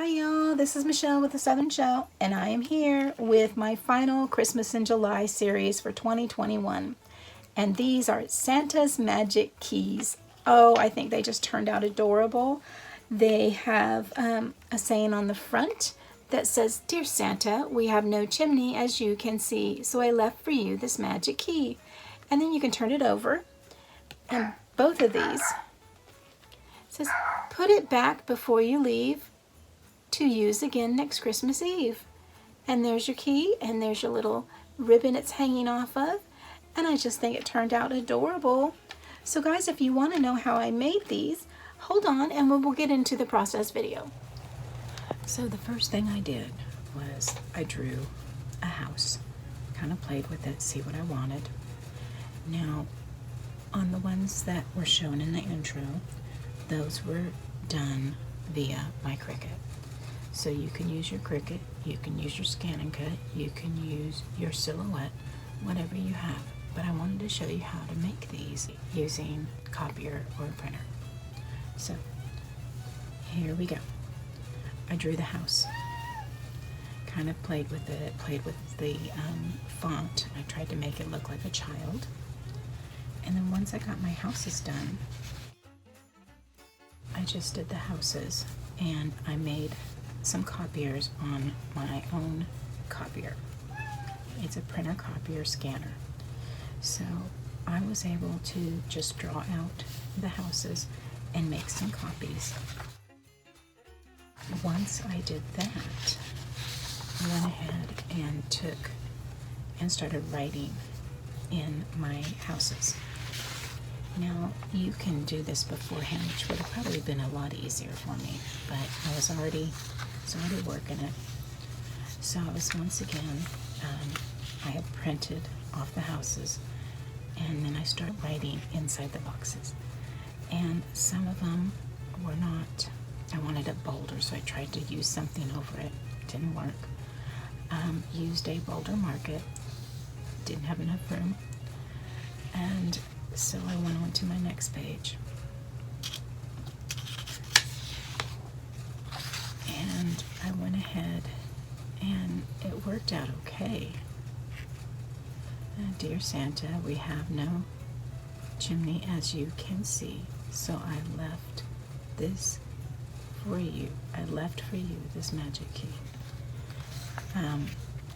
Hi y'all, this is Michelle with the Southern Shell, and I am here with my final Christmas in July series for 2021. And these are Santa's Magic Keys. Oh, I think they just turned out adorable. They have a saying on the front that says, "Dear Santa, we have no chimney as you can see, so I left for you this magic key." And then you can turn it over, and both of these says, "Put it back before you leave to use again next Christmas Eve." And there's your key, and there's your little ribbon it's hanging off of. And I just think it turned out adorable. So guys, if you want to know how I made these, hold on and we'll get into the process video. So the first thing I did was I drew a house. Kind of played with it, see what I wanted. Now, on the ones that were shown in the intro, those were done via my Cricut. So you can use your Cricut, you can use your Scan and Cut, you can use your Silhouette, whatever you have. But I wanted to show you how to make these using copier or a printer. So here we go. I drew the house. Kind of played with it, played with the font. I tried to make it look like a child. And then once I got my houses done, I just did the houses and I made some copiers on my own copier. It's a printer copier scanner. So I was able to just draw out the houses and make some copies. Once I did that, I went ahead and started writing in my houses. Now, you can do this beforehand, which would have probably been a lot easier for me, but I was already working it. So I was once again, I had printed off the houses, and then I started writing inside the boxes. And some of them were not, I wanted it bolder, so I tried to use something over it. Didn't work. Used a bolder marker, didn't have enough room, and so I went on to my next page. And I went ahead and it worked out okay. Dear Santa, we have no chimney as you can see, so I left this for you. I left for you this magic key.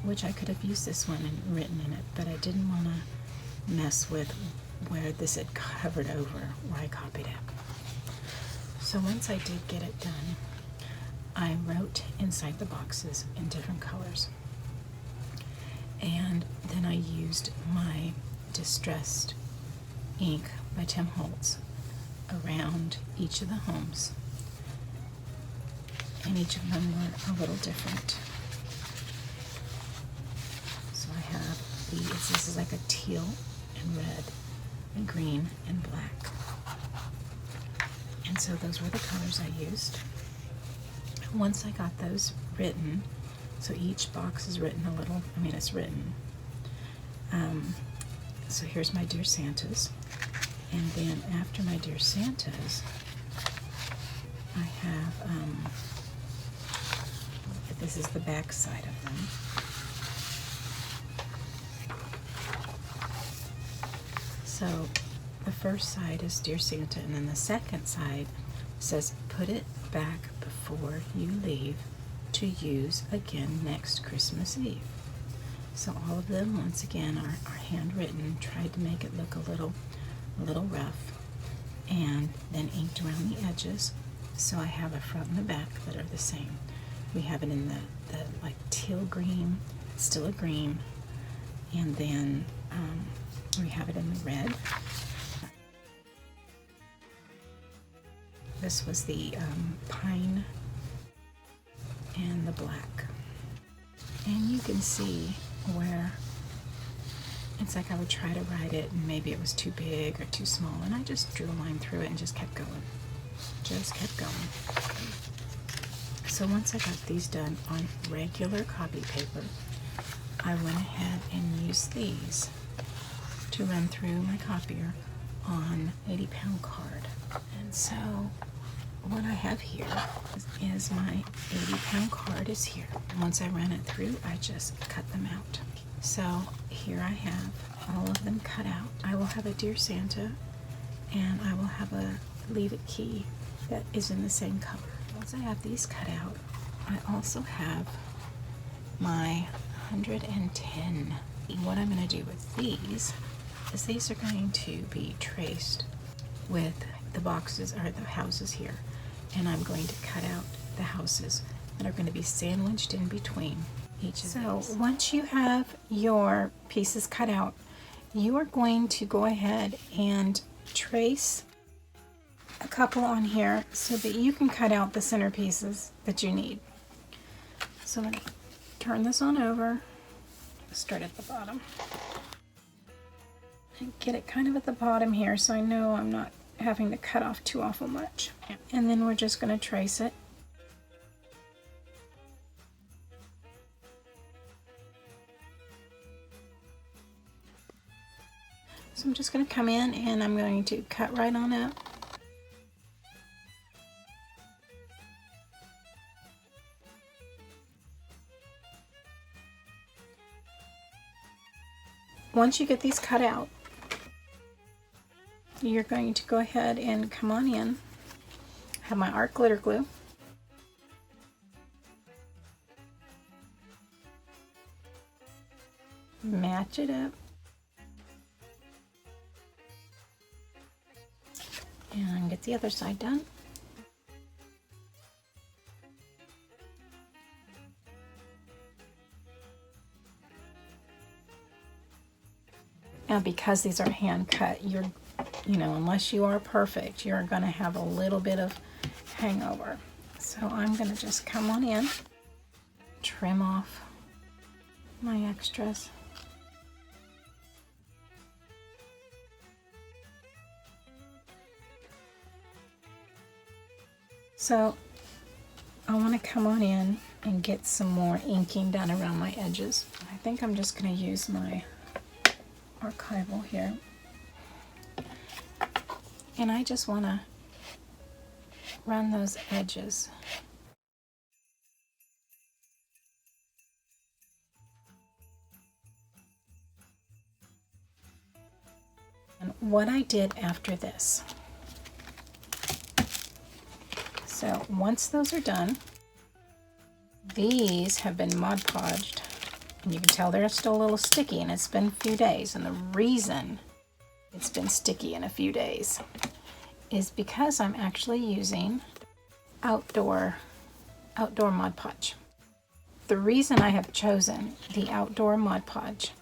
Which I could have used this one and written in it, but I didn't want to mess with where this had covered over where I copied it. So once I did get it done, I wrote inside the boxes in different colors. And then I used my Distressed ink by Tim Holtz around each of the homes. And each of them were a little different. So I have this is like a teal and red and green and black. And so those were the colors I used. Once I got those written, so each box is written a little, it's written. So here's my Dear Santas. And then after my Dear Santas, I have, this is the back side of them. So the first side is Dear Santa, and then the second side says, "Put it back before you leave to use again next Christmas Eve." So all of them, once again, are handwritten. Tried to make it look a little rough, and then inked around the edges. So I have a front and a back that are the same. We have it in the like teal green, still a green, and then we have it in the red. This was the pine and the black. And you can see where it's like I would try to write it and maybe it was too big or too small, and I just drew a line through it and just kept going. So once I got these done on regular copy paper, I went ahead and used these to run through my copier on 80-pound card. And so what I have here is my 80-pound card is here. And once I ran it through, I just cut them out. So here I have all of them cut out. I will have a Dear Santa, and I will have a Leave It key that is in the same color. Once I have these cut out, I also have my 110. What I'm going to do with these is these are going to be traced with the boxes or the houses here, and I'm going to cut out the houses that are going to be sandwiched in between each of these. So once you have your pieces cut out, you are going to go ahead and trace a couple on here so that you can cut out the center pieces that you need. So I'm going to turn this on over, start at the bottom, and get it kind of at the bottom here so I know I'm not having to cut off too awful much. And then we're just going to trace it. So I'm just going to come in and I'm going to cut right on up. Once you get these cut out, you're going to go ahead and come on in. I have my art glitter glue. Match it up. And get the other side done. Now, because these are hand cut, unless you are perfect, you're going to have a little bit of hangover. So I'm going to just come on in, trim off my extras. So I want to come on in and get some more inking done around my edges. I think I'm just going to use my archival here, and I just want to run those edges. And what I did after this, so once those are done, these have been Mod Podged. And you can tell they're still a little sticky, and it's been a few days. And the reason it's been sticky in a few days is because I'm actually using outdoor Mod Podge. The reason I have chosen the outdoor Mod Podge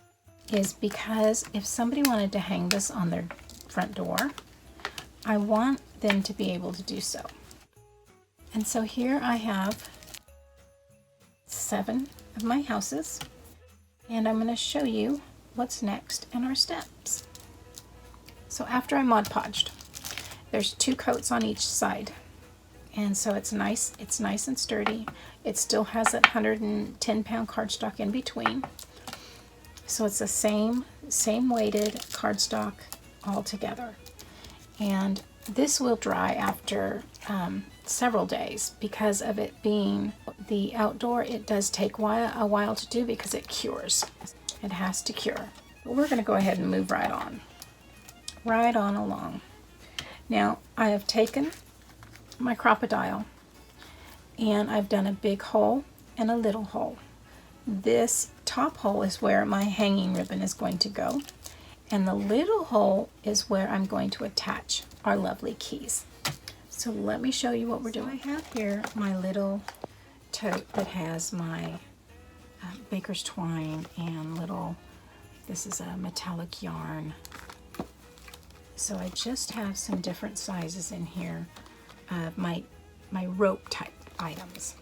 is because if somebody wanted to hang this on their front door, I want them to be able to do so. And so here I have 7 of my houses. And I'm going to show you what's next in our steps. So after I Mod Podged, there's 2 coats on each side. And so it's nice and sturdy. It still has that 110-pound cardstock in between. So it's the same weighted cardstock all together. And this will dry after several days because of it being the outdoor. It does take a while to do because it cures. It has to cure. But we're going to go ahead and move right on along. Now I have taken my crocodile and I've done a big hole and a little hole. This top hole is where my hanging ribbon is going to go, and the little hole is where I'm going to attach our lovely keys. So let me show you what we're doing. I have here my little tote that has my baker's twine and this is a metallic yarn. So I just have some different sizes in here of my rope type items.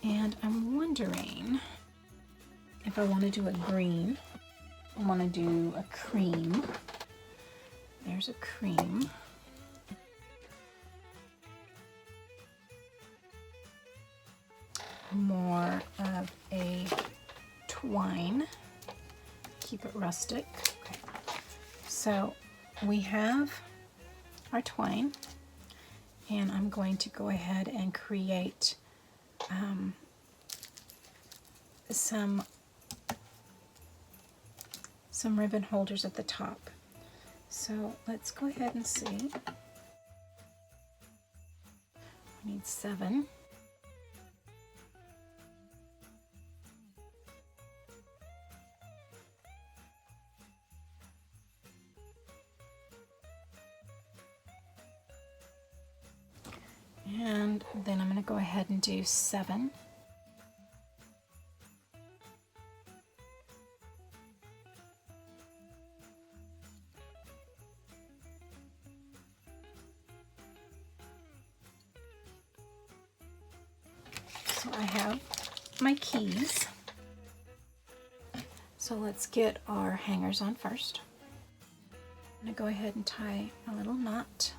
And I'm wondering if I want to do a green, I want to do a cream. There's a cream. More of a twine, keep it rustic. Okay. So we have our twine, And I'm going to go ahead and create some ribbon holders at the top. So let's go ahead and see. We need 7. And then I'm going to go ahead and do 7. So I have my keys. So let's get our hangers on first. I'm going to go ahead and tie a little knot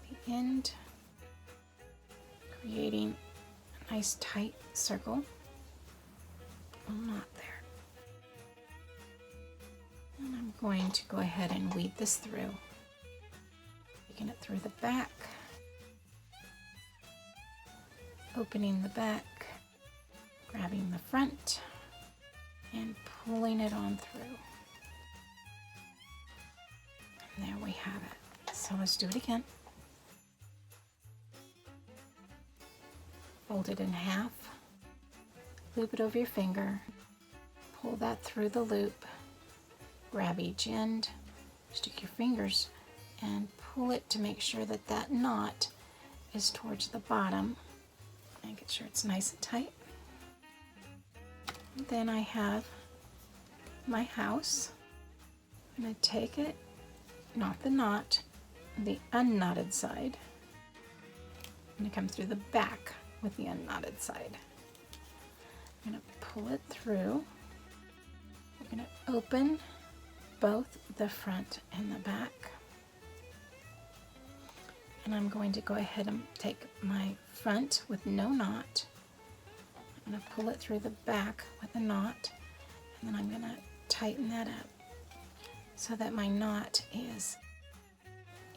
at the end, creating a nice tight circle. A little knot there. And I'm going to go ahead and weave this through. Taking it through the back, opening the back, grabbing the front, and pulling it on through. And there we have it. So let's do it again. Fold it in half, loop it over your finger, pull that through the loop, grab each end, stick your fingers, and pull it to make sure that that knot is towards the bottom. Make sure it's nice and tight. And then I have my house. I'm going to take it, not the knot, the unknotted side. I'm going to come through the back with the unknotted side. I'm going to pull it through. We're going to open both the front and the back. And I'm going to go ahead and take my front with no knot. I'm going to pull it through the back with a knot, and then I'm going to tighten that up so that my knot is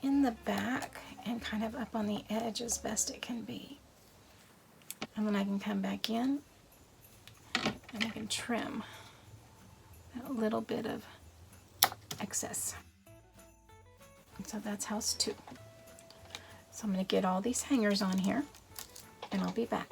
in the back and kind of up on the edge as best it can be. And then I can come back in and I can trim a little bit of excess. And so that's house 2. So I'm going to get all these hangers on here, and I'll be back.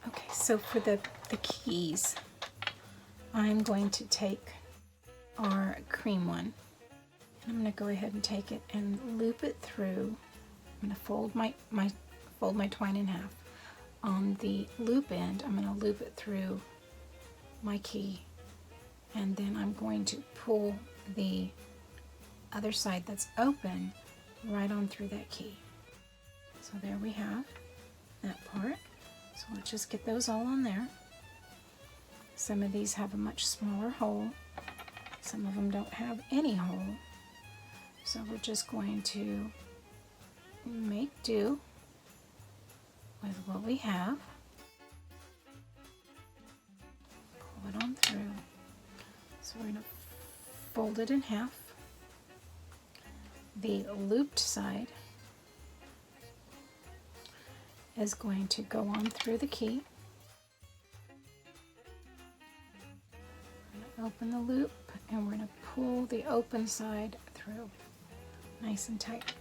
Okay, so for the keys, I'm going to take our cream one. And I'm going to go ahead and take it and loop it through. I'm going to fold my twine in half. On the loop end, I'm going to loop it through my key, and then I'm going to pull the other side that's open right on through that key. So there we have that part. So let's just get those all on there. Some of these have a much smaller hole. Some of them don't have any hole. So we're just going to make do with what we have. Pull it on through. So we're going to fold it in half. The looped side is going to go on through the key. We're going to open the loop, and we're going to pull the open side through nice and tight.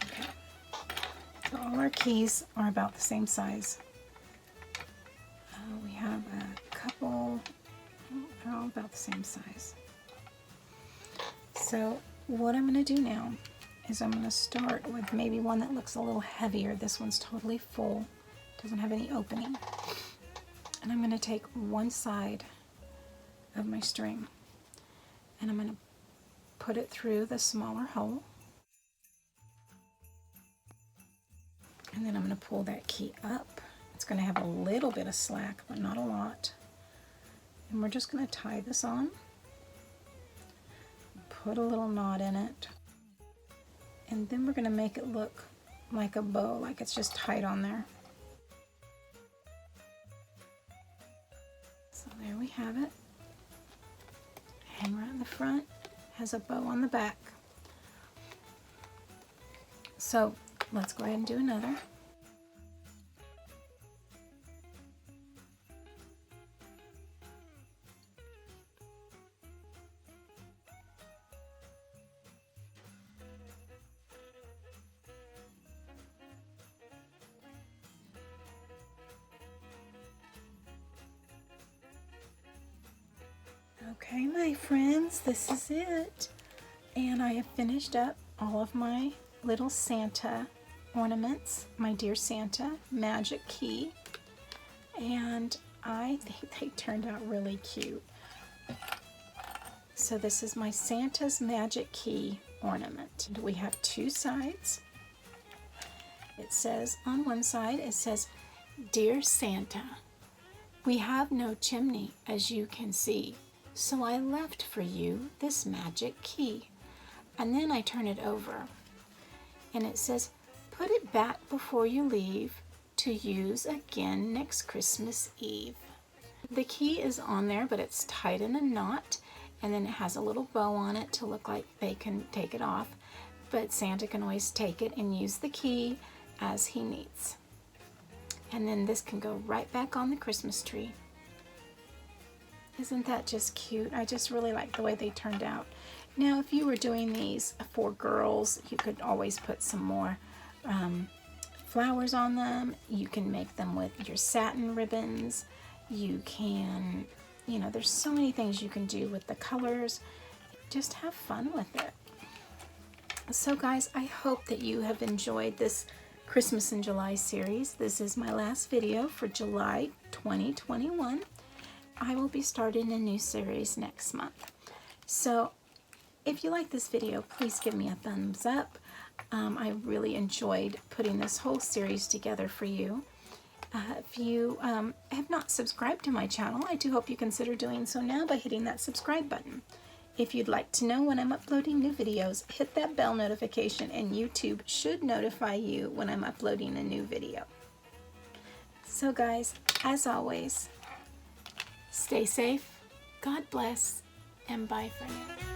Okay. So all our keys are about the same size. We have a couple, they're all about the same size. So what I'm going to do now is I'm going to start with maybe one that looks a little heavier. This one's totally full, doesn't have any opening. And I'm going to take one side of my string and I'm going to put it through the smaller hole. And then I'm going to pull that key up. It's going to have a little bit of slack, but not a lot. And we're just going to tie this on. Put a little knot in it. And then we're going to make it look like a bow, like it's just tied on there. So there we have it. Hang right in the front, has a bow on the back. So let's go ahead and do another. Okay, my friends, this is it. And I have finished up all of my little Santa ornaments, my Dear Santa magic key. And I think they turned out really cute. So this is my Santa's magic key ornament. We have two sides. It says, on one side, it says, Dear Santa, we have no chimney, as you can see. So I left for you this magic key. And then I turn it over and it says, put it back before you leave to use again next Christmas Eve. The key is on there, but it's tied in a knot, and then it has a little bow on it to look like they can take it off, but Santa can always take it and use the key as he needs. And then this can go right back on the Christmas tree. Isn't that just cute? I just really like the way they turned out. Now, if you were doing these for girls, you could always put some more flowers on them. You can make them with your satin ribbons. You can, you know, there's so many things you can do with the colors. Just have fun with it. So guys, I hope that you have enjoyed this Christmas in July series. This is my last video for July 2021. I will be starting a new series next month. So if you like this video, please give me a thumbs up. I really enjoyed putting this whole series together for you. If you have not subscribed to my channel, I do hope you consider doing so now by hitting that subscribe button. If you'd like to know when I'm uploading new videos, hit that bell notification and YouTube should notify you when I'm uploading a new video. So guys, as always, stay safe, God bless, and bye for now.